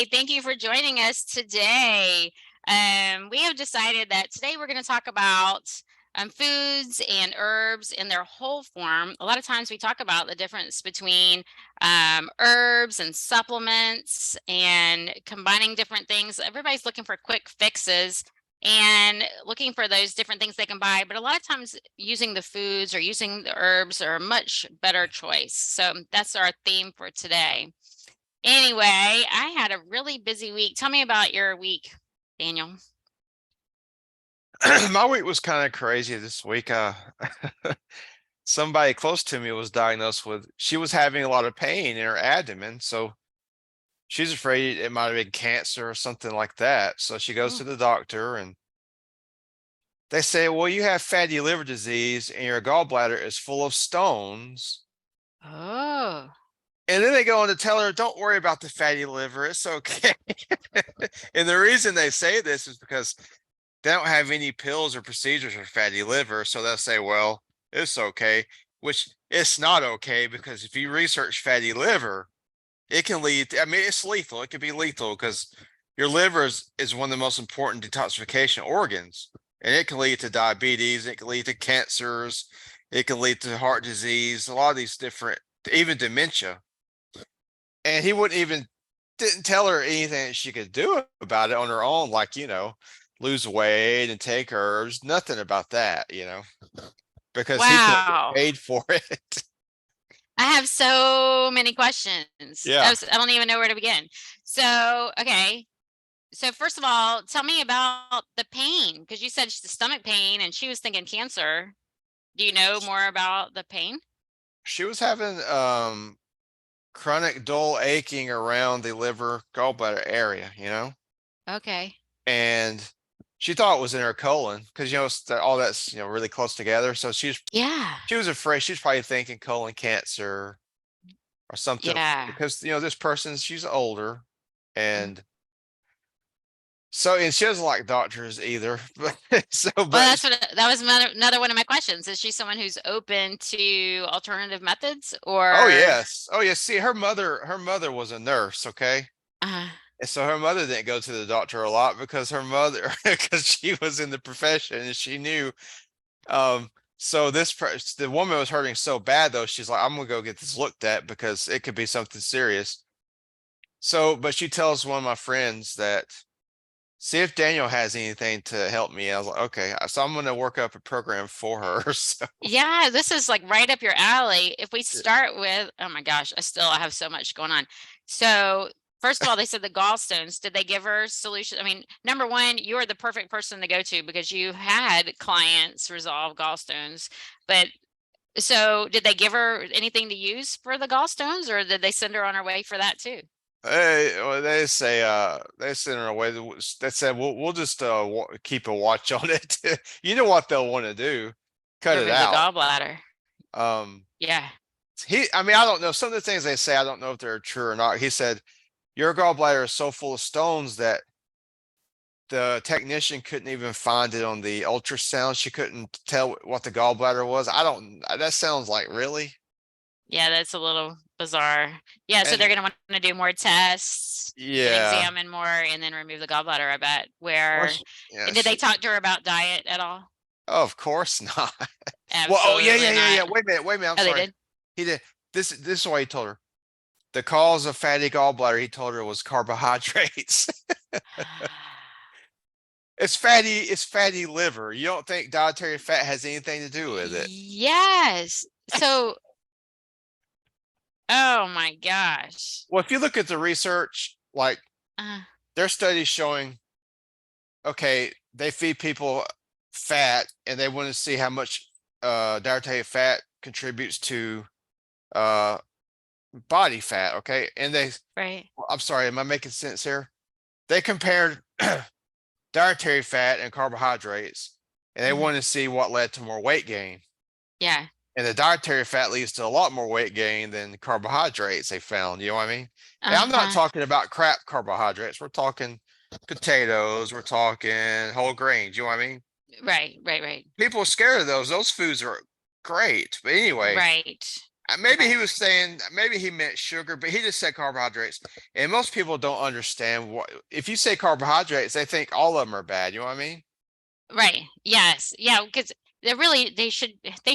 Hey, thank you for joining us today. We have decided that today we're going to talk about foods and herbs in their whole form. A lot of times we talk about the difference between herbs and supplements and combining different things. Everybody's looking for quick fixes and looking for those different things they can buy. But a lot of times using the foods or using the herbs are a much better choice. So that's our theme for today. Anyway, I had a really busy week. Tell me about your week, Daniel. My week was kind of crazy this week. Somebody close to me was diagnosed with, she was having a lot of pain in her abdomen. So she's afraid it might have been cancer or something like that. So she goes Mm. to the doctor and they say, well, you have fatty liver disease and your gallbladder is full of stones. Oh, And then they go on to tell her, don't worry about the fatty liver. It's okay. And the reason they say this is because they don't have any pills or procedures for fatty liver. So they'll say, well, it's okay, which it's not okay because if you research fatty liver, it can lead to, I mean, it's lethal. It could be lethal because your liver is one of the most important detoxification organs, and it can lead to diabetes. It can lead to cancers. It can lead to heart disease, a lot of these different, even dementia. And he wouldn't even didn't tell her anything that she could do about it on her own, like, lose weight and take herbs, nothing about that, because he couldn't get wow. paid for it. I have so many questions. Yeah. I don't even know where to begin. So, okay. So, first of all, tell me about the pain because you said the stomach pain and she was thinking cancer. Do you know more about the pain? She was having chronic dull aching around the liver gallbladder area, Okay. and she thought it was in her colon because all that's really close together. So Yeah. she was afraid. She's probably thinking colon cancer or something Yeah. because this person, she's older, Mm. and so, and she doesn't like doctors either. But so, Well, but that was another one of my questions. Is she someone who's open to alternative methods oh or yes, oh yes. See, her mother was a nurse, okay, uh, and so her mother didn't go to the doctor a lot because her mother, because she was in the profession and she knew. Um, so the woman was hurting so bad though. She's like, I'm gonna go get this looked at because it could be something serious. So, but she tells one of my friends that see if Daniel has anything to help me. I was like, okay, so I'm gonna work up a program for her. So, yeah, this is like right up your alley. If we start with, oh my gosh, I have so much going on. So, first of all, they said the gallstones. Did they give her solution? I mean, number one, you're the perfect person to go to because you had clients resolve gallstones. But so, did they give her anything to use for the gallstones, or did they send her on her way for that too? well, they sent her away. They said we'll just keep a watch on it. You know what they'll want to do? Cut it Remove the out. gallbladder. Um, Yeah. I mean, I don't know. Some of the things they say, I don't know if they're true or not. He said your gallbladder is so full of stones that the technician couldn't even find it on the ultrasound. She couldn't tell what the gallbladder was. I don't. That sounds like really. Yeah, that's a little bizarre. Yeah, so And they're gonna wanna do more tests and yeah, examine more and then remove the gallbladder, I bet, well, where yeah, and did they talk to her about diet at all? oh, of course not. Well, oh yeah, yeah, Absolutely yeah, yeah. not. Wait a minute. I'm Oh, they sorry. did? He did this is what he told her. The cause of fatty gallbladder, he told her, was carbohydrates. It's fatty liver. You don't think dietary fat has anything to do with it? Yes. So oh my gosh. Well, if you look at the research, like Uh, there's studies showing, okay, they feed people fat and they want to see how much dietary fat contributes to uh body fat, okay? And right. I'm sorry, am I making sense here? They compared dietary fat and carbohydrates, and they Mhm. wanted to see what led to more weight gain. Yeah. And the dietary fat leads to a lot more weight gain than carbohydrates, they found. You know what I mean? And I'm not Uh-huh. talking about crap carbohydrates. We're talking potatoes, we're talking whole grains. You know what I mean? Right, right, right. People are scared of those. Those foods are great. But anyway, Right. Maybe he Right. was saying, maybe he meant sugar, but he just said carbohydrates. And most people don't understand what, if you say carbohydrates, they think all of them are bad. You know what I mean? Right. Yes. Yeah, because they should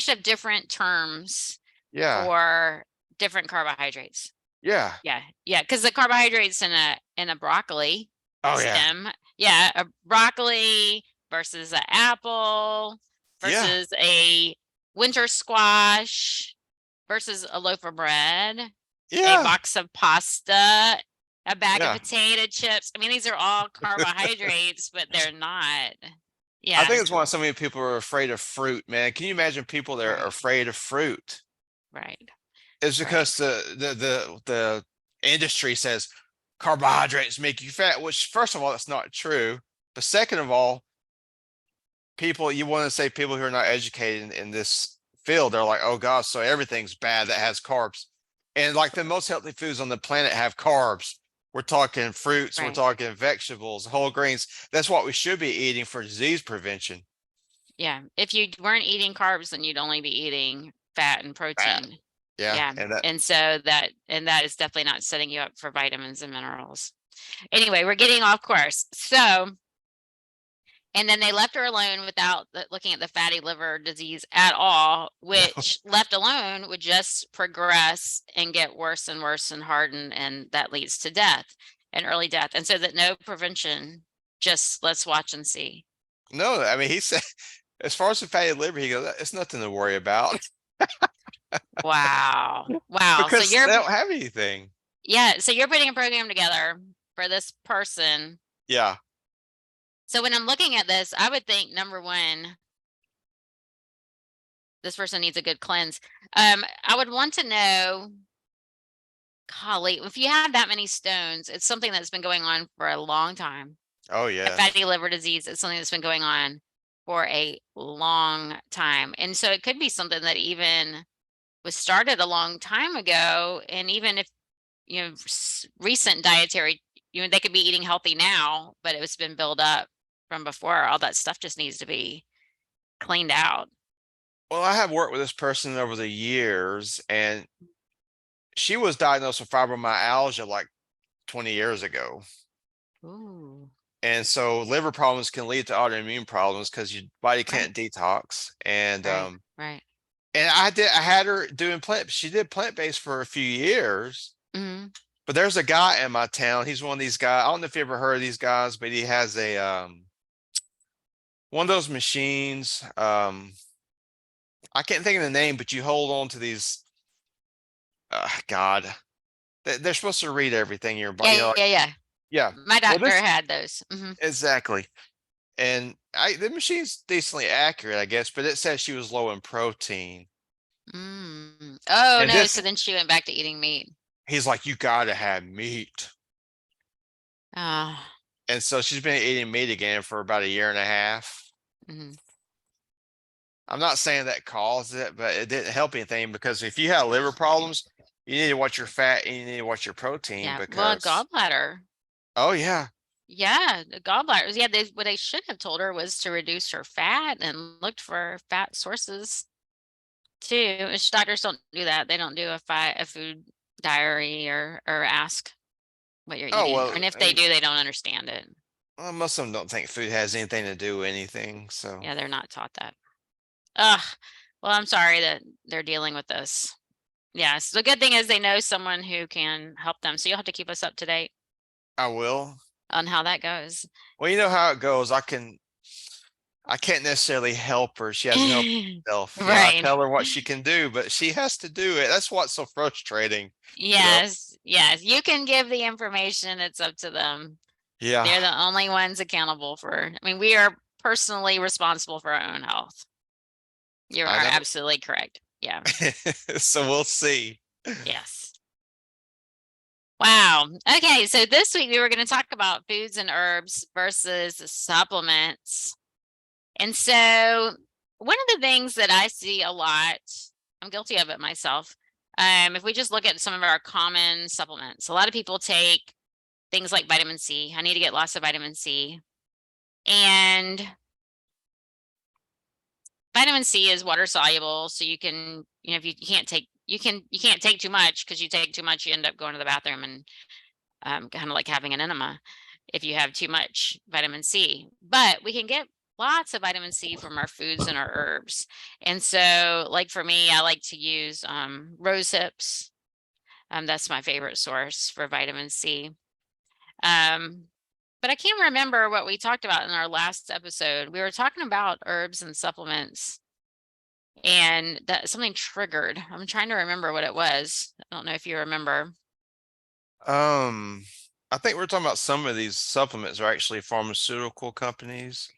have different terms Yeah. for different carbohydrates. Yeah. Yeah. Yeah, because the carbohydrates in a broccoli Oh, yeah. stem, yeah, a broccoli versus an apple Yeah. versus a winter squash versus a loaf of bread, a Yeah. box of pasta, a bag of Yeah. potato chips. I mean, these are all carbohydrates, but they're not. I Yeah, think it's why so many people are afraid of fruit, man. Can you imagine people that are right, afraid of fruit? right, It's right, because the industry says carbohydrates make you fat, which first of all, that's not true. But second of all, people you want to say people who are not educated in this field, they're like, oh gosh, so everything's bad that has carbs. And like the most healthy foods on the planet have carbs. We're talking fruits, we're right. talking vegetables, whole grains. That's what we should be eating for disease prevention. Yeah. If you weren't eating carbs, then you'd only be eating fat and Fat. protein. Yeah. Yeah. And that And so that is definitely not setting you up for vitamins and minerals. Anyway, we're getting off course. So, and then they left her alone without looking at the fatty liver disease at all, no. which left alone would just progress and get worse and worse and harden. And that leads to death and early death. And so that no prevention, just let's watch and see. No, I mean he said as far as the fatty liver, he goes, it's nothing to worry about Wow. Wow. So because you're they don't have anything. Yeah, so you're putting a program together for this person. Yeah. So when I'm looking at this, I would think number one, this person needs a good cleanse. I would want to know, golly, if you have that many stones, it's something that's been going on for a long time. Oh A yeah. fatty liver disease is something that's been going on for a long time. And so it could be something that even was started a long time ago. And even if recent dietary, they could be eating healthy now, but it's been built up from before. All that stuff just needs to be cleaned out. Well, I have worked with this person over the years, and she was diagnosed with fibromyalgia like 20 years ago. Ooh, And so liver problems can lead to autoimmune problems because your body right, can't detox. right, right. And I had her doing she did plant-based for a few years. Hmm. But there's a guy in my town. He's one of these guys. I don't know if you ever heard of these guys, but he has a one of those machines. I can't think of the name, but you hold on to these. God, they're supposed to read everything in your body. Yeah, You know, like, yeah, yeah. yeah. My Well, doctor this had those. Hmm. exactly. And the machine's decently accurate, I guess, but it says she was low in protein. Mm. Oh And no! So this, then she went back to eating meat. he's like, you gotta have meat. Ah. And so she's been eating meat again for about a year and a half. Mhm. I'm not saying that caused it, but it didn't help anything because if you have liver problems, you need to watch your fat and you need to watch your protein Yeah. Well, because, gallbladder. oh yeah, Yeah, the gallbladders. Yeah, what they should have told her was to reduce her fat and looked for fat sources too. Which doctors don't do that. They don't do a food diary or ask what you're oh eating. well, And if I they mean, do, they don't understand it. most of them don't think food has anything to do with anything. So Yeah, they're not taught that. Ugh. Well, I'm sorry that they're dealing with this. Yes. The good thing is they know someone who can help them. So you'll have to keep us up to date I will. on how that goes. Well, you know how it goes. I can't necessarily help her. She has to help herself. You know, I Right. tell her what she can do, but she has to do it. That's what's so frustrating, you know? Yes. Yes. You can give the information. It's up to them. Yeah, They're the only ones accountable we are personally responsible for our own health. You are I know. absolutely correct. Yeah. So we'll see. Yes. Wow. Okay. So this week we were going to talk about foods and herbs versus supplements. And so one of the things that I see a lot, I'm guilty of it myself. If we just look at some of our common supplements, a lot of people take things like vitamin C. I need to get lots of vitamin C. And vitamin C is water soluble, so you can, if you can't take you can't take too much, because you take too much, you end up going to the bathroom and kind of like having an enema if you have too much vitamin C. But we can get lots of vitamin C from our foods and our herbs. And so, like for me, I like to use rose hips. That's my favorite source for vitamin C. Um, but I can't remember what we talked about in our last episode. We were talking about herbs and supplements, and that something triggered. I'm trying to remember what it was. I don't know if you remember. Um, I think we're talking about some of these supplements are actually pharmaceutical companies.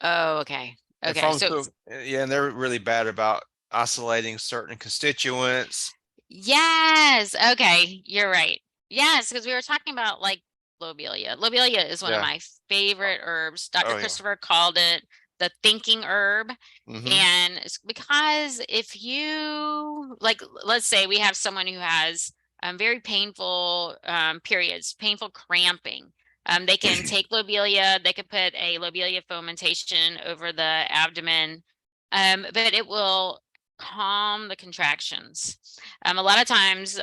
Oh, okay. And Okay. So pharmaceutical, yeah, and they're really bad about isolating certain constituents. yes. Okay. You're right. Yes, because we were talking about like lobelia. Lobelia is one of Yeah. my favorite herbs. Dr. Oh yeah. Christopher called it the thinking herb. Mm-hmm. And it's because if you like, let's say we have someone who has very painful periods, painful cramping. They can take lobelia, they could put a lobelia fomentation over the abdomen, but it will calm the contractions. A lot of times,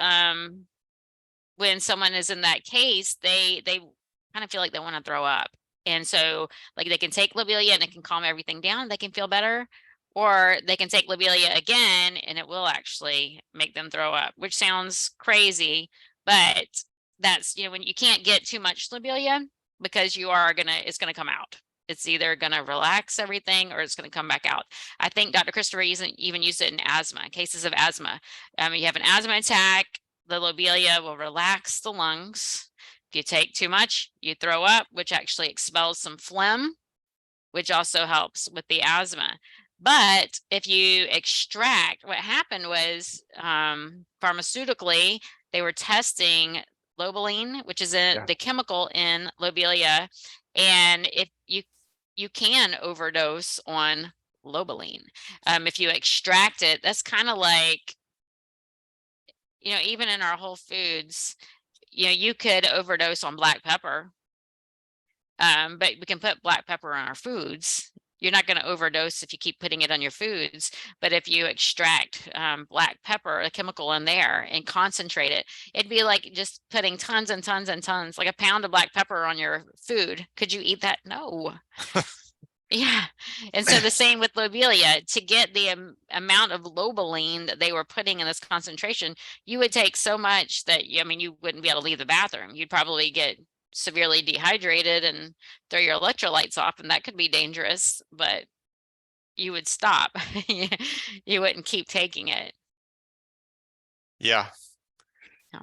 when someone is in that case, they kind of feel like they want to throw up. And so like they can take lobelia and it can calm everything down, they can feel better, or they can take lobelia again and it will actually make them throw up, which sounds crazy, but that's, when you can't get too much lobelia, because it's gonna come out. It's either gonna relax everything or it's gonna come back out. I think Dr. Christopher even used it in asthma, cases of asthma. You have an asthma attack, the lobelia will relax the lungs. If you take too much, you throw up, which actually expels some phlegm, which also helps with the asthma. But if you extract, what happened was pharmaceutically, they were testing lobeline, which is Yeah. the chemical in lobelia. And if you can overdose on lobeline. If you extract it, that's kind of like, even in our whole foods, you could overdose on black pepper. But we can put black pepper on our foods. You're not going to overdose if you keep putting it on your foods. But if you extract black pepper, a chemical in there, and concentrate it, it'd be like just putting tons and tons and tons, like a pound of black pepper on your food. Could you eat that? No. Yeah. And so the same with lobelia. To get the amount of lobeline that they were putting in this concentration, you would take so much that you wouldn't be able to leave the bathroom. You'd probably get severely dehydrated and throw your electrolytes off, and that could be dangerous, but you would stop. You wouldn't keep taking it. Yeah. Yeah.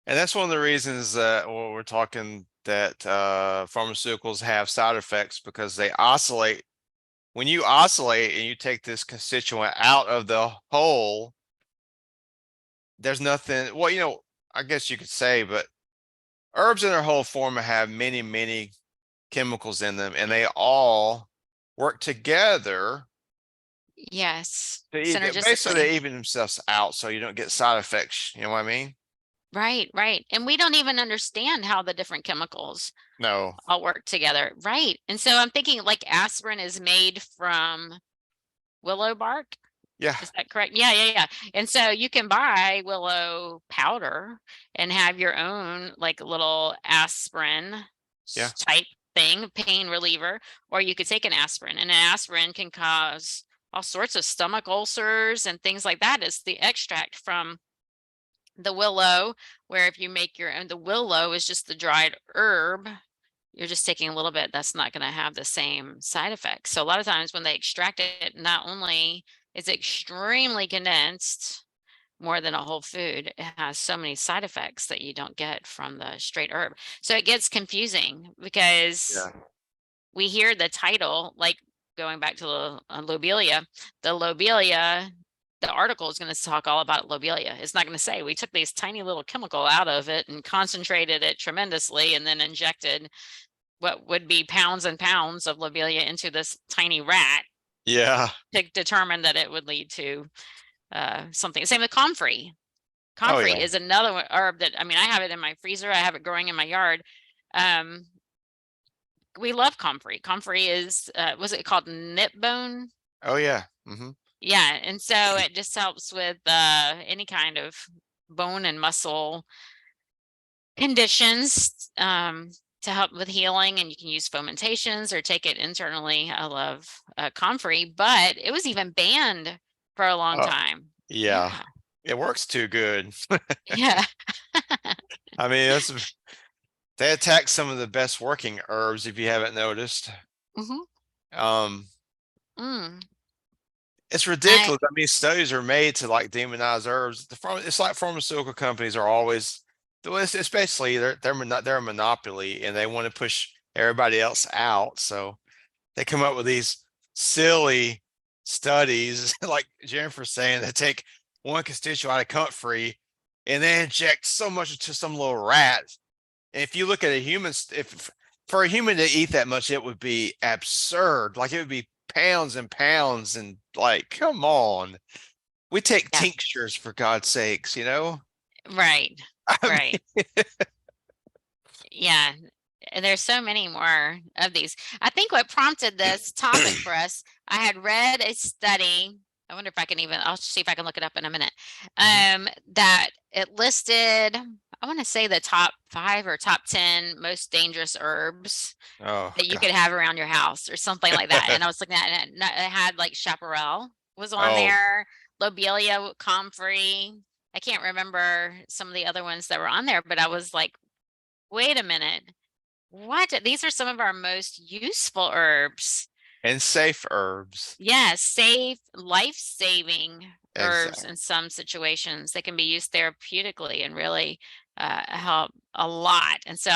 And that's one of the reasons that we're talking that pharmaceuticals have side effects, because they oscillate. When you oscillate and you take this constituent out of the whole, there's nothing. Well, I guess you could say, but herbs in their whole form have many, many chemicals in them, and they all work together Yes. to basically Synergistically. they even themselves out so you don't get side effects. You know what I mean? Right, right. And we don't even understand how the different chemicals No. all work together. Right. And so I'm thinking like aspirin is made from willow bark. Yeah. Is that correct? Yeah, yeah, yeah. And so you can buy willow powder and have your own like little aspirin Yeah. type thing, pain reliever, or you could take an aspirin, and an aspirin can cause all sorts of stomach ulcers and things like that. It's the extract from the willow, where if you make your own, the willow is just the dried herb. You're just taking a little bit, that's not going to have the same side effects. So a lot of times when they extract it, not only is it extremely condensed, more than a whole food, it has so many side effects that you don't get from the straight herb. So it gets confusing because Yeah. we hear the title, like going back to lobelia, the lobelia, the article is going to talk all about lobelia. It's not going to say we took these tiny little chemical out of it and concentrated it tremendously and then injected what would be pounds and pounds of lobelia into this tiny rat Yeah. to determine that it would lead to something. Same with comfrey. Oh Comfrey yeah. is another herb that, I have it in my freezer. I have it growing in my yard. Um, we love comfrey. Comfrey is, was it called nip bone? Oh yeah. Mm-hmm. Yeah, and so it just helps with any kind of bone and muscle conditions to help with healing, and you can use fomentations or take it internally. I love comfrey, but it was even banned for a long Oh, time. yeah. Yeah. It works too good. Yeah. I mean, they attack some of the best working herbs if you haven't noticed. Hmm. Um, Mm. it's I ridiculous. I mean, studies are made to like demonize herbs. It's like pharmaceutical companies are always, well, it's basically they're a monopoly and they want to push everybody else out. So they come up with these silly studies, like Jennifer's saying, that take one constituent out of comfrey and they inject so much into some little rat. And if you look at a human, if for a human to eat that much, it would be absurd. Like it would be pounds and pounds, and like, come on. We take Yeah. tinctures for God's sakes, you know? Right. I Right. mean, Yeah. And there's so many more of these. I think what prompted this topic for us, I had read a study. I wonder if I can even, I'll see if I can look it up in a minute. mhm. That it listed, I want to say the top 5 or top 10 most dangerous herbs Oh that you God. could have around your house or something like that. And I was looking at it, and it had like chaparral was on Oh, there, lobelia, comfrey. I can't remember some of the other ones that were on there, but I was like, wait a minute. What? These are some of our most useful herbs. and safe herbs. Yes, safe, life-saving herbs Exactly. in some situations. They can be used therapeutically and really help a lot. And so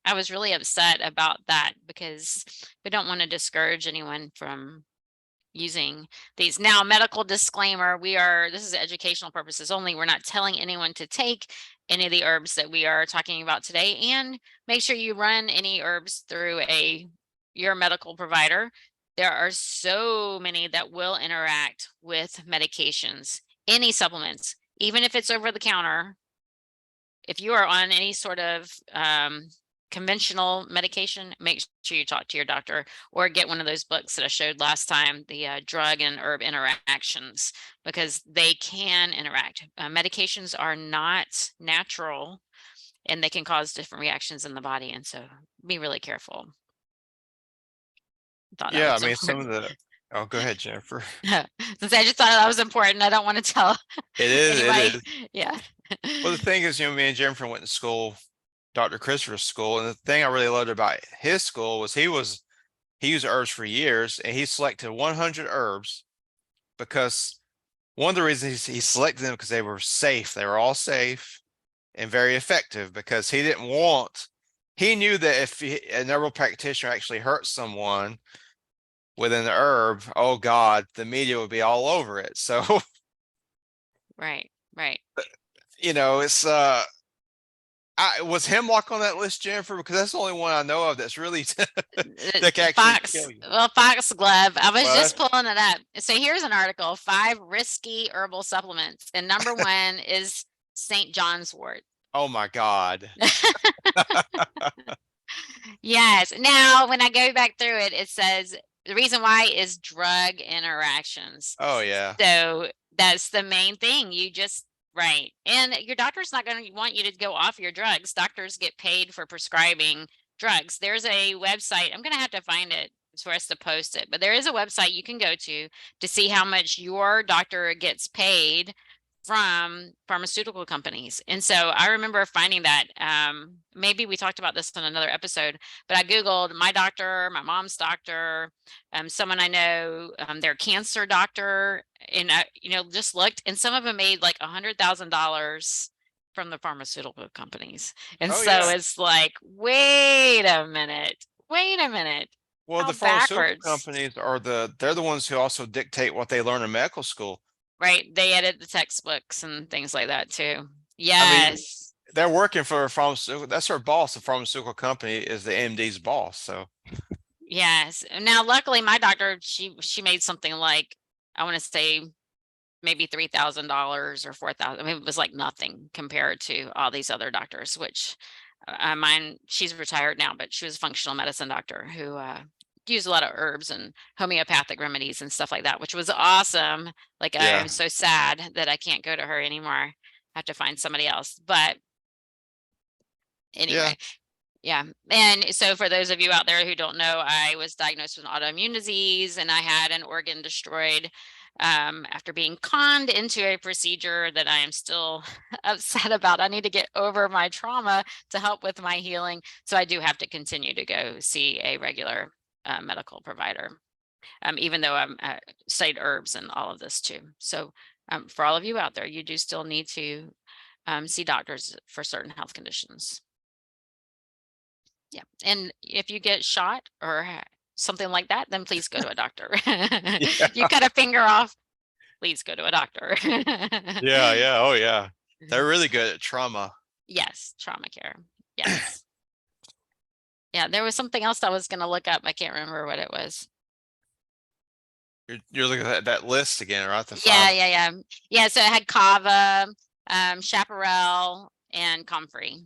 I was really upset about that because we don't want to discourage anyone from using these. Now, medical disclaimer, this is educational purposes only. We're not telling anyone to take any of the herbs that we are talking about today. And make sure you run any herbs through your medical provider. There are so many that will interact with medications, any supplements, even if it's over the counter. If you are on any sort of conventional medication, make sure you talk to your doctor or get one of those books that I showed last time, the drug and herb interactions, because they can interact. Medications are not natural and they can cause different reactions in the body. And so be really careful. I thought that Yeah, I was mean, some of important. the, oh, go ahead, Jennifer. Since I just thought that was important, I don't want to tell It anybody. is. Yeah. Well, the thing is, me and Jennifer went to school, Dr. Christopher's school, and the thing I really loved about his school was he used herbs for years, and he selected 100 herbs because one of the reasons he selected them because they were safe. They were all safe and very effective because he knew that if a herbal practitioner actually hurt someone with an herb, oh God, the media would be all over it. So, Right. Right. it's was hemlock on that list, Jennifer? Because that's the only one I know of that's really that can actually Fox, kill you. well, foxglove. I was Well, just pulling it up. So here's an article: 5 risky herbal supplements, and number one is St. John's wort. oh my God. Yes. Now, when I go back through it, it says the reason why is drug interactions. Oh yeah. So that's the main thing. Right. And your doctor's not going to want you to go off your drugs. Doctors get paid for prescribing drugs. There's a website. I'm going to have to find it for us to post it, but there is a website you can go to see how much your doctor gets paid from pharmaceutical companies. And so I remember finding that maybe we talked about this in another episode, but I Googled my doctor, my mom's doctor, someone I know, their cancer doctor, and I, just looked, and some of them made like $100,000 from the pharmaceutical companies. And Oh so yeah. it's like, wait a minute, Well, how the pharmaceutical backwards. companies they're the ones who also dictate what they learn in medical school. Right? They edit the textbooks and things like that too. I mean, Yes. they're working for a pharmaceutical. That's their boss. The pharmaceutical company is the MD's boss. So, Yes. Now, luckily, my doctor, she made something like, I want to say maybe $3,000 or 4,000. I mean, it was like nothing compared to all these other doctors, which mine, she's retired now, but she was a functional medicine doctor who use a lot of herbs and homeopathic remedies and stuff like that, which was awesome. Like I'm Yeah. so sad that I can't go to her anymore. I have to find somebody else. But Yeah. anyway, yeah. And so for those of you out there who don't know, I was diagnosed with an autoimmune disease and I had an organ destroyed after being conned into a procedure that I am still upset about. I need to get over my trauma to help with my healing. So I do have to continue to go see a regular medical provider, even though I'm studied herbs and all of this too. So for all of you out there, you do still need to see doctors for certain health conditions. Yeah. And if you get shot or something like that, then please go to a doctor. Yeah. You cut a finger off, please go to a doctor. Yeah. Yeah. Oh yeah. They're really good at trauma. Yes, trauma care. Yes. Yeah, there was something else I was going to look up. I can't remember what it was. You're looking at that list again, right? The Yeah, five. yeah, yeah. Yeah, so it had Kava, Chaparral, and Comfrey.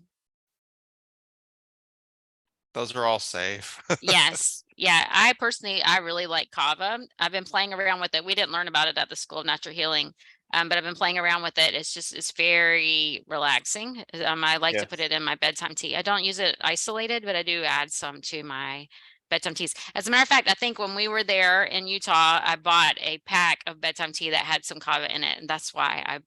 Those are all safe. Yes. Yeah, I personally, I really like kava. I've been playing around with it. We didn't learn about it at the School of Natural Healing, but I've been playing around with it. It's very relaxing. I like to put Yes. it in my bedtime tea. I don't use it isolated, but I do add some to my bedtime teas. As a matter of fact, I think when we were there in Utah, I bought a pack of bedtime tea that had some kava in it, and that's why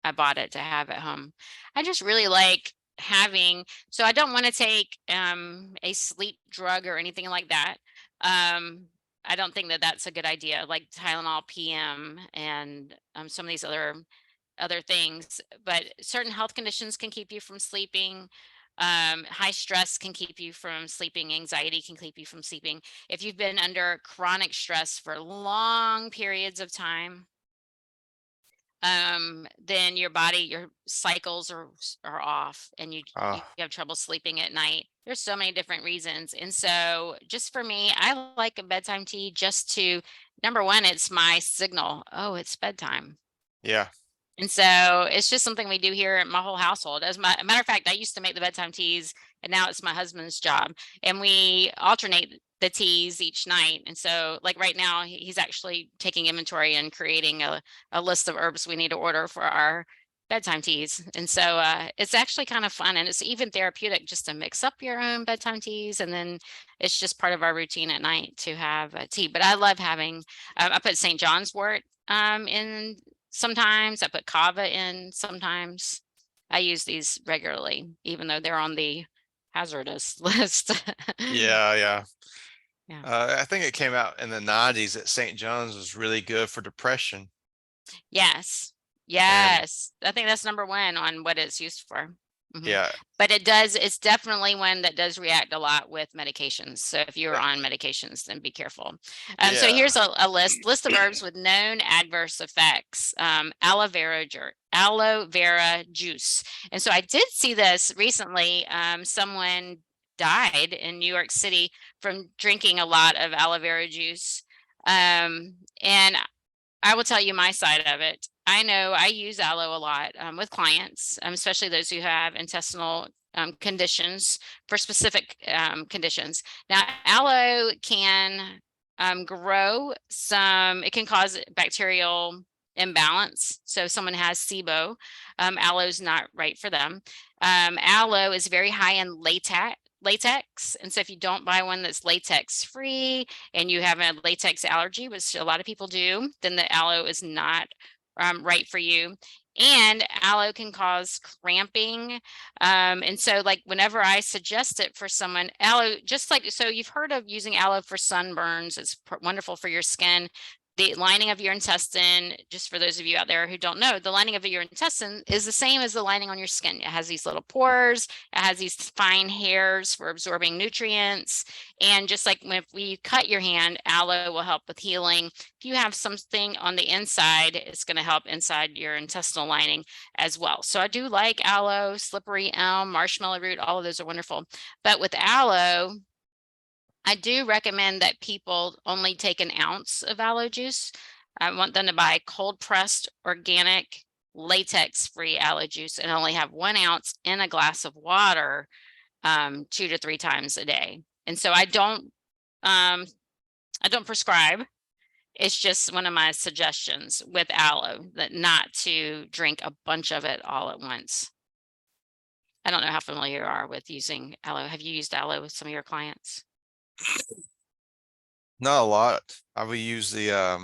I bought it to have at home. I just really like having, so I don't want to take a sleep drug or anything like that. Um I don't think that that's a good idea, like Tylenol PM and some of these other things, but certain health conditions can keep you from sleeping. High stress can keep you from sleeping, anxiety can keep you from sleeping. If you've been under chronic stress for long periods of time, then your body, your cycles are off and you Oh, have trouble sleeping at night. There's so many different reasons. And so just for me, I like a bedtime tea just to, number one, it's my signal. Oh, it's bedtime. yeah. And so it's just something we do here in my whole household. A matter of fact, I used to make the bedtime teas and now it's my husband's job. And we alternate the teas each night. And so like right now, he's actually taking inventory and creating a list of herbs we need to order for our bedtime teas. And so it's actually kind of fun and it's even therapeutic just to mix up your own bedtime teas. And then it's just part of our routine at night to have a tea. But I love having, I put St. John's wort in sometimes. I put kava in sometimes. I use these regularly, even though they're on the hazardous list. Yeah. Yeah. Yeah. I think it came out in the 90s that St. John's was really good for depression. Yes. And Yes. I think that's number one on what it's used for. Mhm. yeah. But it's definitely one that does react a lot with medications. So if you're on medications, then be careful. So Yeah. here's a list of herbs with known adverse effects. Aloe vera juice. And so I did see this recently. Someone died in New York City from drinking a lot of aloe vera juice. And I will tell you my side of it. I know I use aloe a lot with clients, especially those who have intestinal conditions for specific conditions. Now, aloe can grow some, it can cause bacterial imbalance. So if someone has SIBO, aloe is not right for them. Aloe is very high in latex. And so if you don't buy one that's latex free and you have a latex allergy, which a lot of people do, then the aloe is not right for you. And aloe can cause cramping. And so like whenever I suggest it for someone, aloe, just like, so you've heard of using aloe for sunburns. It's wonderful for your skin. The lining of your intestine, just for those of you out there who don't know, the lining of your intestine is the same as the lining on your skin. It has these little pores, it has these fine hairs for absorbing nutrients. And just like if we cut your hand, aloe will help with healing. If you have something on the inside, it's going to help inside your intestinal lining as well. So I do like aloe, slippery elm, marshmallow root, all of those are wonderful. But with aloe, I do recommend that people only take an ounce of aloe juice. I want them to buy cold pressed, organic, latex free aloe juice and only have 1 ounce in a glass of water 2 to 3 times a day. And so I don't I don't prescribe. It's just one of my suggestions with aloe, that not to drink a bunch of it all at once. I don't know how familiar you are with using aloe. Have you used aloe with some of your clients? Not a lot. I would use I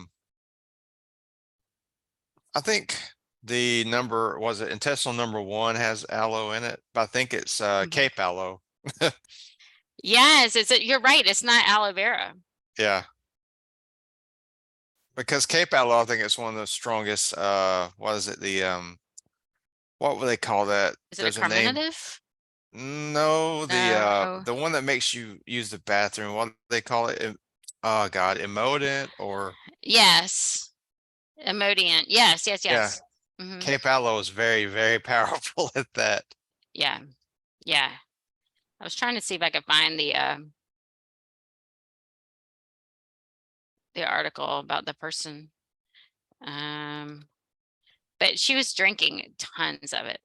think the number was it intestinal number one has aloe in it, but I think it's Mhm. Cape aloe. Yes, you're right. It's not aloe vera. Yeah. Because Cape aloe, I think it's one of the strongest what is it? What would they call that? Is it a There's a name. carminative? No, No. the one that makes you use the bathroom, what do they call it? Oh God, emollient or Yes. Emollient. Yes, yes, yeah. yes. Hmm. Cape aloe is very, very powerful at that. Yeah. Yeah. I was trying to see if I could find the article about the person. Um, but she was drinking tons of it,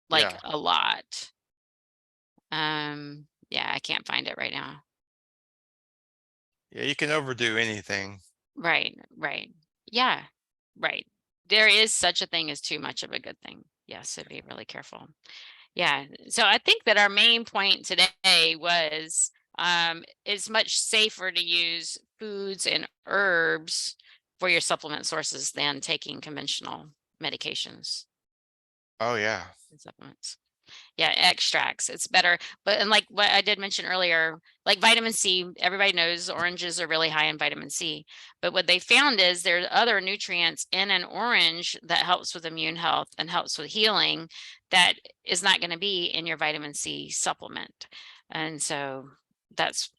like Yeah. a lot. Yeah, I can't find it right now. Yeah, you can overdo anything. Right, right. Yeah, right. There is such a thing as too much of a good thing. Yes, so be really careful. Yeah. So I think that our main point today was it's much safer to use foods and herbs for your supplement sources than taking conventional medications Oh yeah. and supplements. Yeah, extracts. It's better. But and like what I did mention earlier, like vitamin C, everybody knows oranges are really high in vitamin C. But what they found is there's other nutrients in an orange that helps with immune health and helps with healing that is not going to be in your vitamin C supplement. And so that's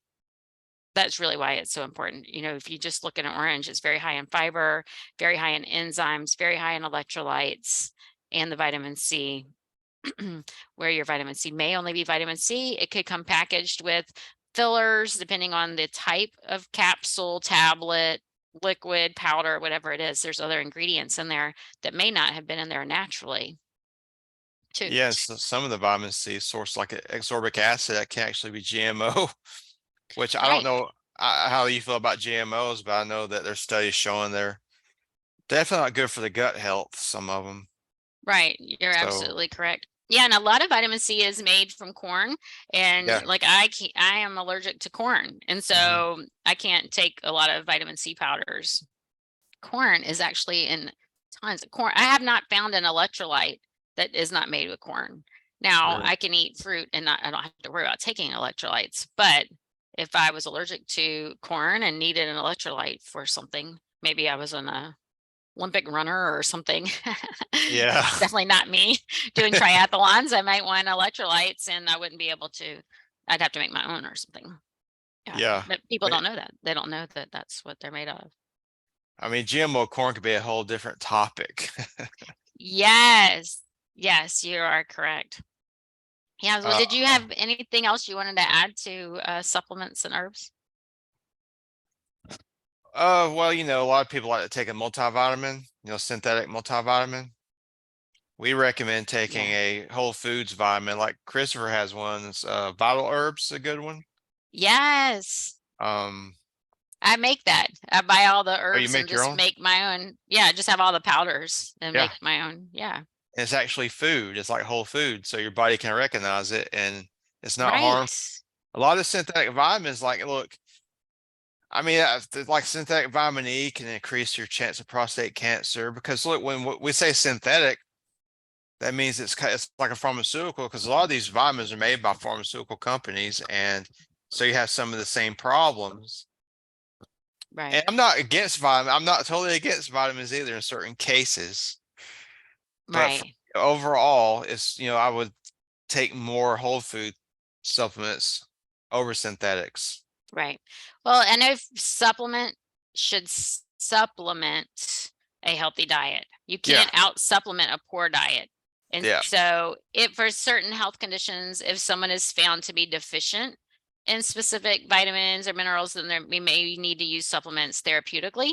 that's really why it's so important. You know, if you just look at an orange, it's very high in fiber, very high in enzymes, very high in electrolytes, and the vitamin C. Where your vitamin C may only be vitamin C, it could come packaged with fillers, depending on the type of capsule, tablet, liquid, powder, whatever it is. There's other ingredients in there that may not have been in there naturally, too. Yeah, so some of the vitamin C source like ascorbic acid that can actually be GMO, which I don't Right, know how you feel about GMOs, but I know that there's studies showing they're definitely not good for the gut health, some of them. right. You're So, absolutely correct. Yeah, and a lot of vitamin C is made from corn, and yeah. like I am allergic to corn, and Mhm. so I can't take a lot of vitamin C powders. Corn is actually in tons of corn. I have not found an electrolyte that is not made with corn. Now, Really? I can eat fruit and I don't have to worry about taking electrolytes, but if I was allergic to corn and needed an electrolyte for something, maybe I was an Olympic runner or something. Yeah. Definitely not me doing triathlons. I might want electrolytes and I wouldn't be able to, I'd have to make my own or something. Yeah. Yeah. But people don't know that. They don't know that that's what they're made of. I mean, GMO corn could be a whole different topic. Yes. Yes, you are correct. Yeah, well, Uh, did you have anything else you wanted to add to, supplements and herbs? well, a lot of people like to take a multivitamin, synthetic multivitamin. We recommend taking Yeah. a whole foods vitamin, like Christopher has one. It's Vital Herbs, a good one. Yes. Um, I make that. I buy all the oh, you herbs and make your just own? make my own. Yeah, just have all the powders and Yeah. make my own. Yeah. And it's actually food. It's like whole food, so your body can recognize it, and it's not harm. Right. A lot of synthetic vitamins, like look, I mean, like synthetic vitamin E can increase your chance of prostate cancer because look, when we say synthetic, that means it's like a pharmaceutical because a lot of these vitamins are made by pharmaceutical companies, and so you have some of the same problems. And Right. I'm not against vitamin. I'm not totally against vitamins either in certain cases, but Right. overall, I would take more whole food supplements over synthetics. Right. Well, I know supplement should supplement a healthy diet. You Yeah, can't out supplement a poor diet. And yeah, so, if for certain health conditions, if someone is found to be deficient in specific vitamins or minerals, then we may need to use supplements therapeutically.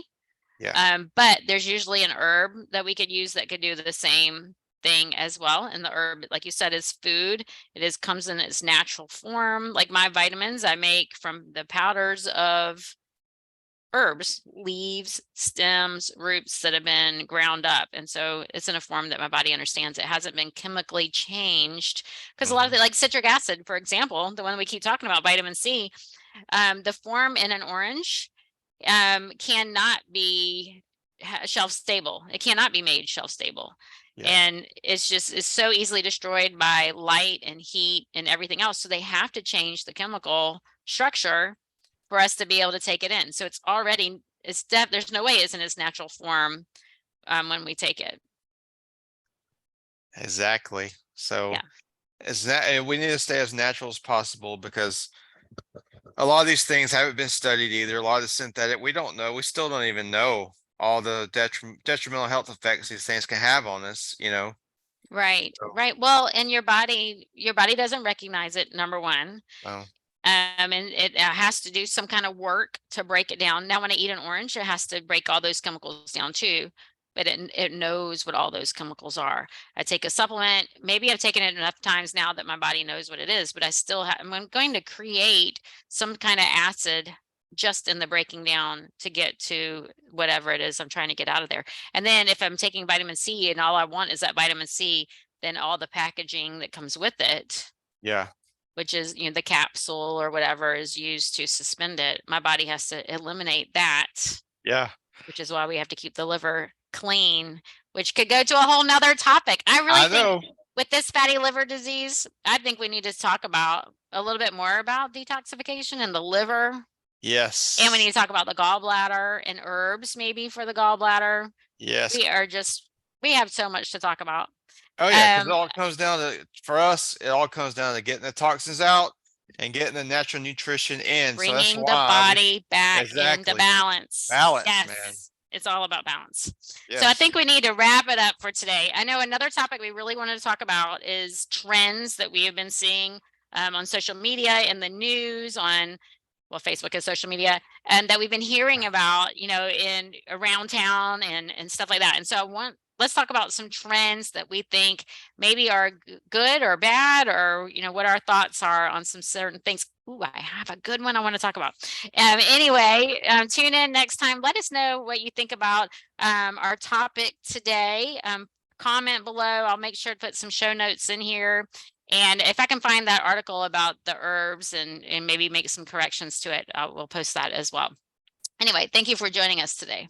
yeah, But there's usually an herb that we could use that could do the same thing as well. And the herb, like you said, is food. It is comes in its natural form. Like my vitamins, I make from the powders of herbs, leaves, stems, roots that have been ground up. And so it's in a form that my body understands. It hasn't been chemically changed. Because a lot of Mhm. it, like citric acid, for example, the one we keep talking about, vitamin C, the form in an orange cannot be shelf stable. It cannot be made shelf stable. Yeah, And it's so easily destroyed by light and heat and everything else. So they have to change the chemical structure for us to be able to take it in. So it's already, there's no way it's in its natural form when we take it. exactly. So Yeah. it's that, and we need to stay as natural as possible because a lot of these things haven't been studied either. A lot of the synthetic, we don't know. We still don't even know all the detrimental health effects these things can have on us, you know. Right. So, Right. Well, and your body doesn't recognize it, number one. well, And it has to do some kind of work to break it down. Now, when I eat an orange, it has to break all those chemicals down too, but it knows what all those chemicals are. I take a supplement. Maybe I've taken it enough times now that my body knows what it is, but I still have. I'm going to create some kind of acid just in the breaking down to get to whatever it is I'm trying to get out of there. And then if I'm taking vitamin C and all I want is that vitamin C, then all the packaging that comes with it, yeah, which is, the capsule or whatever is used to suspend it. My body has to eliminate that, yeah. which is why we have to keep the liver clean, which could go to a whole nother topic. I really I think know. with this fatty liver disease, I think we need to talk about a little bit more about detoxification and the liver. And we Yes. need to talk about the gallbladder and herbs maybe for the gallbladder. Yes. We have so much to talk about. Oh yeah, because it Um, all comes down to, for us, it all comes down to getting the toxins out and getting the natural nutrition in. So that's Bringing the why we body back into exactly balance. balance, man. Yes, it's all about balance. So I Yes. think we need to wrap it up for today. I know another topic we really wanted to talk about is trends that we have been seeing on social media, in the news, on, well, Facebook is social media, and that we've been hearing about, in around town and stuff like that. And so let's talk about some trends that we think maybe are good or bad, or what our thoughts are on some certain things. Ooh, I have a good one I want to talk about. Anyway, tune in next time. Let us know what you think about our topic today. Comment below. I'll make sure to put some show notes in here. And if I can find that article about the herbs and maybe make some corrections to it, we'll post that as well. Anyway, thank you for joining us today.